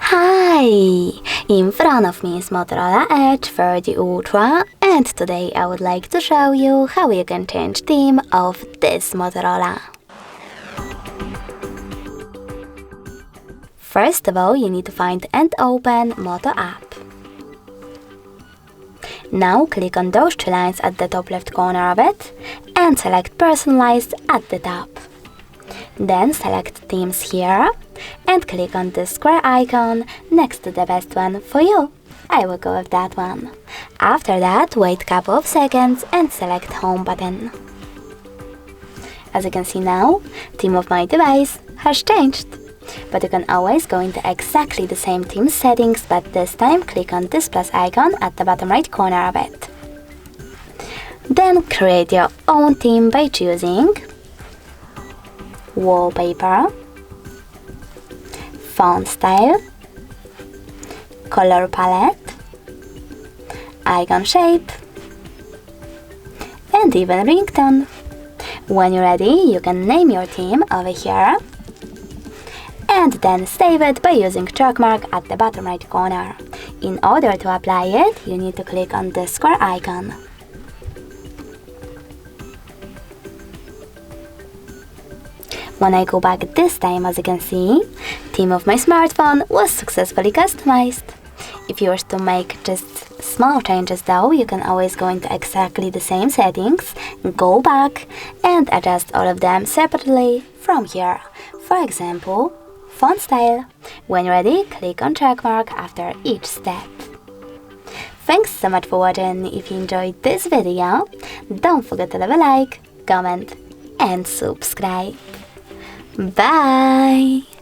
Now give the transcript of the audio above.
Hi! In front of me is Motorola Edge 30 Ultra, and today I would like to show you how you can change theme of this Motorola. First of all, you need to find and open Moto app. Now click on those two lines at the top left corner of it and select Personalized at the top. Then select Themes here and click on the square icon next to the best one for you. I will go with that one. After that, wait a couple of seconds and select Home button. As you can see now, theme of my device has changed. But you can always go into exactly the same theme settings, but this time click on this plus icon at the bottom right corner of it. Then create your own theme by choosing Wallpaper, Font style, Color palette, Icon shape, and even ringtone. When you're ready, you can name your theme over here and then save it by using check mark at the bottom right corner. In order to apply it, you need to click on the square icon. When I go back this time, as you can see, theme of my smartphone was successfully customized. If you wish to make just small changes though, you can always go into exactly the same settings, go back and adjust all of them separately from here. For example, font style. When you're ready, click on check mark after each step. Thanks so much for watching. If you enjoyed this video, don't forget to leave a like, comment and subscribe. Bye!